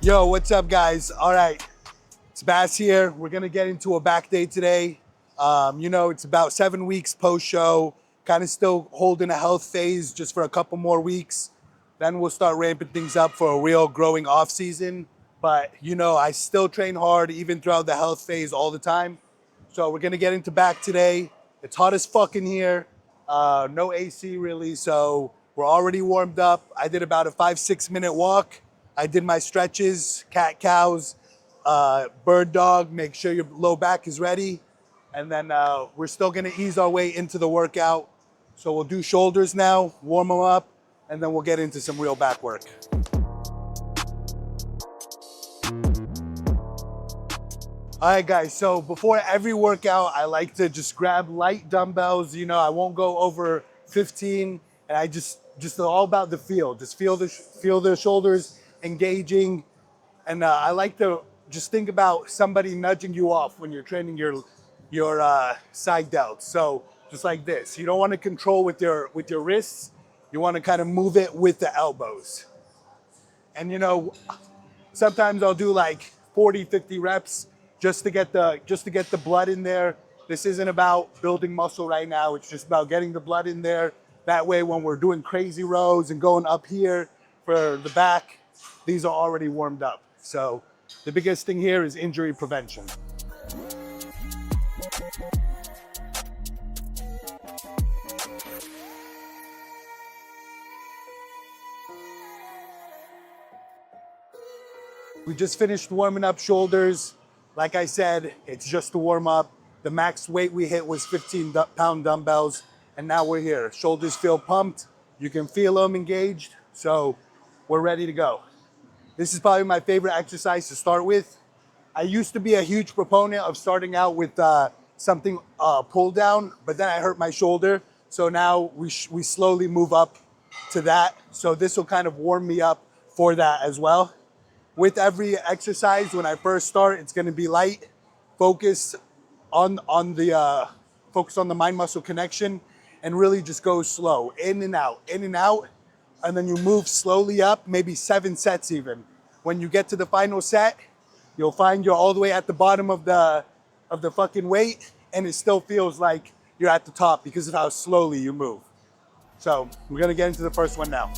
Yo, what's up, guys? All right, it's Bass here. We're gonna get into a back day today. You know, it's about 7 weeks post-show, kind of still holding a health phase just for a couple more weeks. Then we'll start ramping things up for a real growing off season. But you know, I still train hard even throughout the health phase all the time. So we're gonna get into back today. It's hot as fuck in here. No AC really, so we're already warmed up. I did about a 5-6 minute walk. I did my stretches, cat cows, bird dog, make sure your low back is ready. And then we're still gonna ease our way into the workout. So we'll do shoulders now, warm them up, and then we'll get into some real back work. All right, guys, so before every workout, I like to just grab light dumbbells. You know, I won't go over 15, and I just all about the feel. Just feel the shoulders engaging, and I like to just think about somebody nudging you off when you're training your side delts. So just like this, you don't want to control with your wrists. You want to kind of move it with the elbows. And you know, sometimes I'll do like 40, 50 reps just to get the blood in there. This isn't about building muscle right now. It's just about getting the blood in there. That way, when we're doing crazy rows and going up here for the back, these are already warmed up. So the biggest thing here is injury prevention. We just finished warming up shoulders. Like I said, it's just to warm up. The max weight we hit was 15-pound dumbbells, and now we're here. Shoulders feel pumped. You can feel them engaged, so we're ready to go. This is probably my favorite exercise to start with. I used to be a huge proponent of starting out with something pull down, but then I hurt my shoulder. So now we slowly move up to that. So this will kind of warm me up for that as well. With every exercise, when I first start, it's gonna be light. Focus on the mind-muscle connection, and really just go slow, in and out, and then you move slowly up, maybe 7 sets even. When you get to the final set, you'll find you're all the way at the bottom of the fucking weight, and it still feels like you're at the top because of how slowly you move. So we're gonna get into the first one now.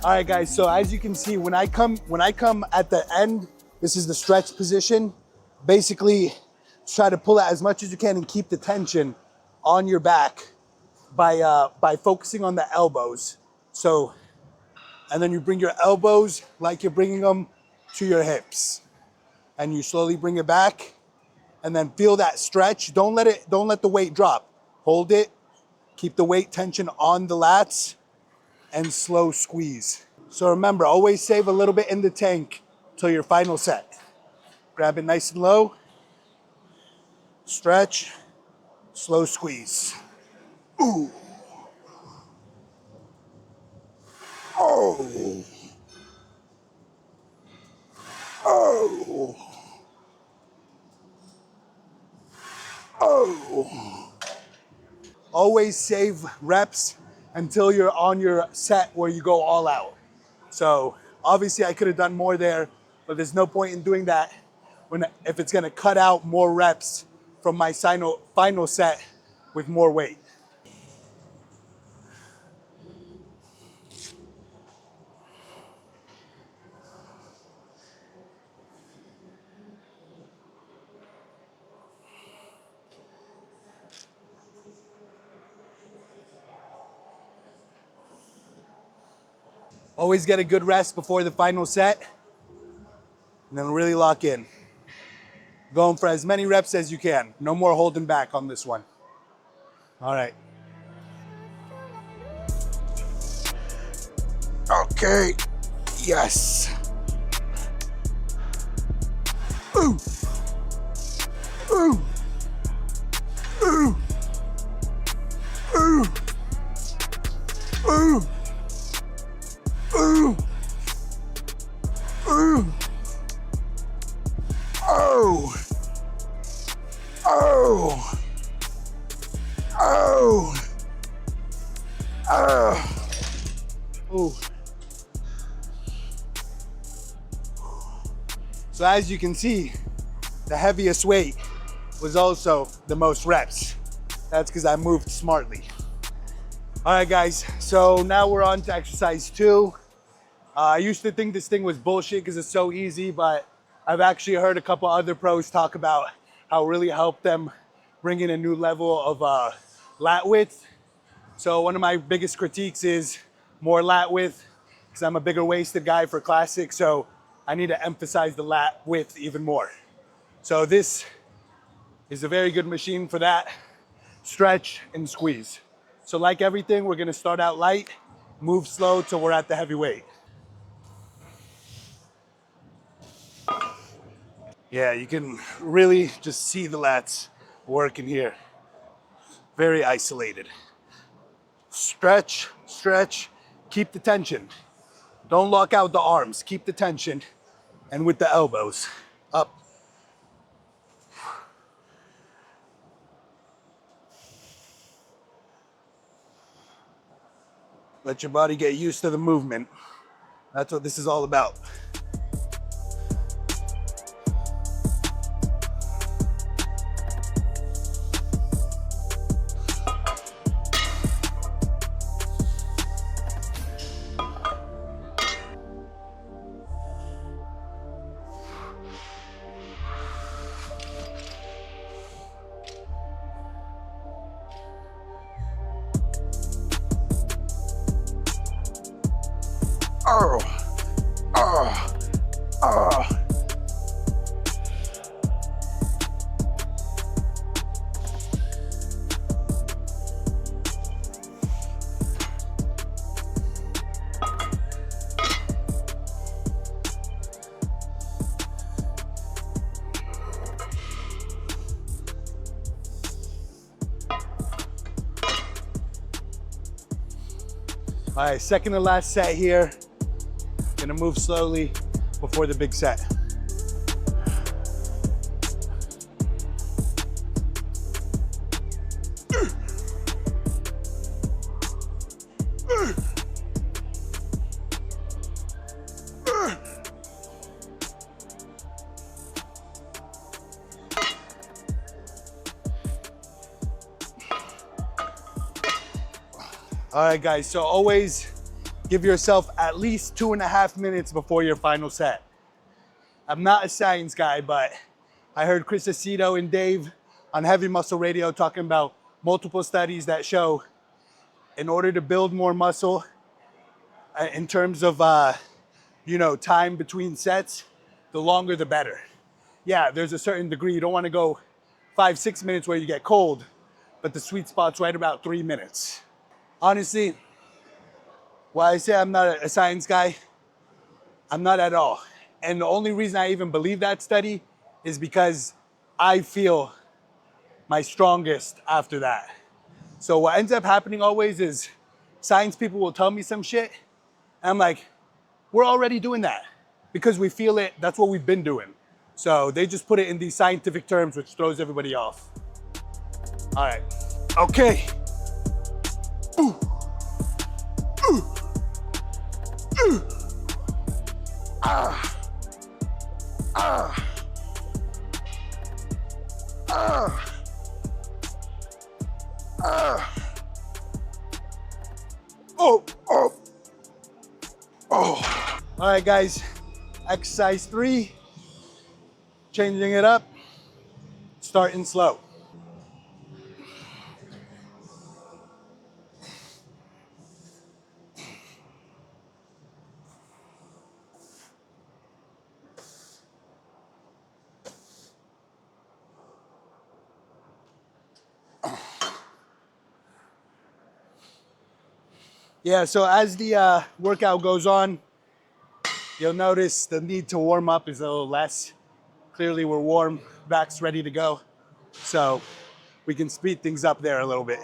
All right, guys, so as you can see, when I come at the end, this is the stretch position. Basically, try to pull out as much as you can and keep the tension on your back by focusing on the elbows. So, and then you bring your elbows like you're bringing them to your hips. And you slowly bring it back, and then feel that stretch. Don't let the weight drop. Hold it, keep the weight tension on the lats, and slow squeeze. So remember, always save a little bit in the tank till your final set. Grab it nice and low, stretch, slow squeeze. Ooh. Oh. Oh. Oh. Always save reps until you're on your set where you go all out. So obviously I could have done more there, but there's no point in doing that if it's gonna cut out more reps from my final set with more weight. Always get a good rest before the final set, and then really lock in. Going for as many reps as you can. No more holding back on this one. All right. Okay, yes. Ooh. Ooh. Ooh. Ooh. Ooh. Ooh. Ooh. Oh. Oh. Oh. Oh. Ooh. So as you can see, the heaviest weight was also the most reps. That's because I moved smartly. All right, guys, so now we're on to exercise 2. I used to think this thing was bullshit because it's so easy, but I've actually heard a couple other pros talk about how it really helped them bring in a new level of lat width. So one of my biggest critiques is more lat width, because I'm a bigger waisted guy for classic, so I need to emphasize the lat width even more. So this is a very good machine for that. Stretch and squeeze. So like everything, we're gonna start out light, move slow till we're at the heavy weight. Yeah, you can really just see the lats working here. Very isolated. Stretch, stretch, keep the tension. Don't lock out the arms, keep the tension. And with the elbows, up. Let your body get used to the movement. That's what this is all about. Oh, oh, oh. All right, second to last set here. Gonna move slowly before the big set. All right, guys, so always give yourself at least 2.5 minutes before your final set. I'm not a science guy, but I heard Chris Aceto and Dave on Heavy Muscle Radio talking about multiple studies that show in order to build more muscle in terms of time between sets, the longer the better. Yeah, there's a certain degree. You don't want to go 5-6 minutes where you get cold, but the sweet spot's right about 3 minutes. Honestly, why I say I'm not a science guy, I'm not at all. And the only reason I even believe that study is because I feel my strongest after that. So what ends up happening always is science people will tell me some shit, and I'm like, we're already doing that because we feel it. That's what we've been doing. So they just put it in these scientific terms, which throws everybody off. All right. Okay. Ooh. Ooh. Ooh. Ah. Ah. Ah. Ah. Oh. Oh. Oh. All right, guys. Exercise 3. Changing it up. Starting slow. Yeah, so as the workout goes on, you'll notice the need to warm up is a little less. Clearly we're warm, back's ready to go. So we can speed things up there a little bit.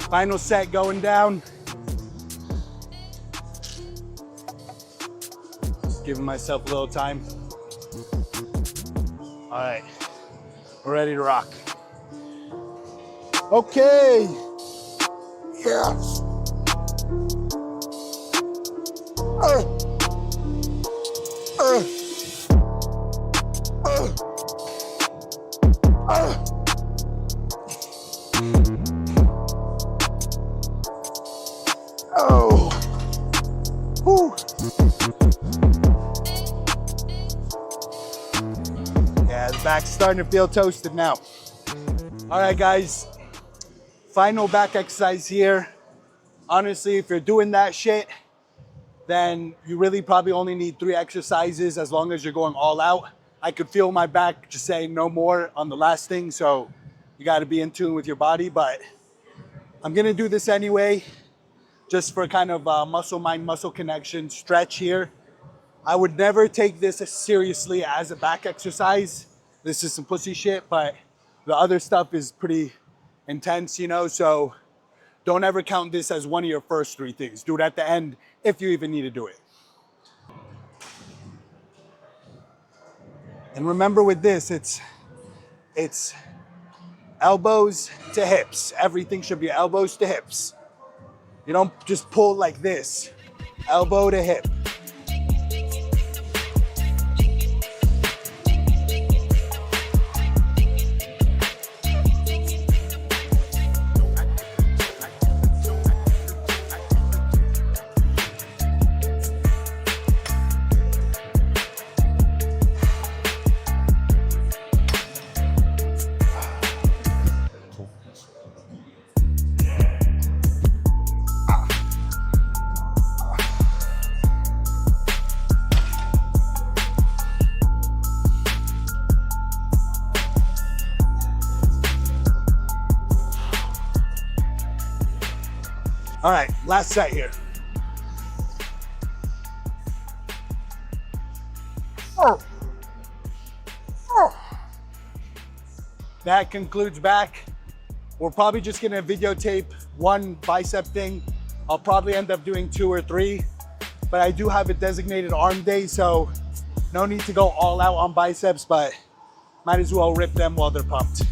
Final set going down. Just giving myself a little time. All right, we're ready to rock. Okay. Yes. Oh. Whew. Yeah, the back's starting to feel toasted now. All right, guys. Final back exercise here. Honestly, if you're doing that shit, then you really probably only need 3 exercises as long as you're going all out. I could feel my back just saying no more on the last thing, so you got to be in tune with your body. But I'm gonna do this anyway, just for kind of muscle mind muscle connection stretch here. I would never take this as seriously as a back exercise. This is some pussy shit, but the other stuff is pretty intense, you know, so don't ever count this as one of your first 3 things. Do it at the end if you even need to do it. And remember with this, it's elbows to hips. Everything should be elbows to hips. You don't just pull like this, elbow to hip. All right, last set here. That concludes back. We're probably just gonna videotape 1 bicep thing. I'll probably end up doing 2 or 3, but I do have a designated arm day, so no need to go all out on biceps, but might as well rip them while they're pumped.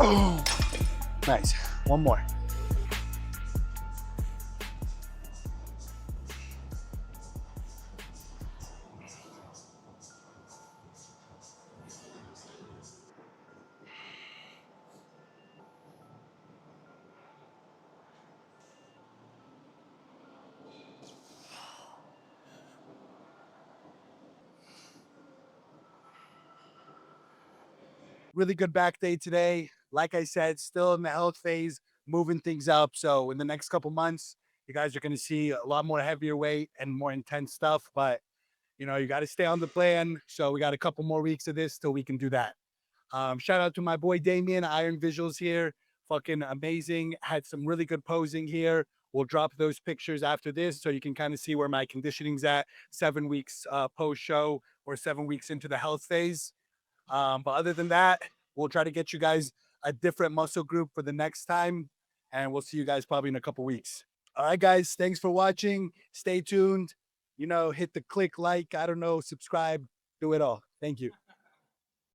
Oh, nice. 1 more. Really good back day today. Like I said, still in the health phase, moving things up. So in the next couple months, you guys are going to see a lot more heavier weight and more intense stuff. But you got to stay on the plan. So we got a couple more weeks of this till we can do that. Shout out to my boy Damien, Iron Visuals here. Fucking amazing. Had some really good posing here. We'll drop those pictures after this so you can kind of see where my conditioning's at 7 weeks post show or 7 weeks into the health phase. But other than that, we'll try to get you guys a different muscle group for the next time. And we'll see you guys probably in a couple weeks. All right, guys. Thanks for watching. Stay tuned. Hit the click, like, I don't know, subscribe, do it all. Thank you.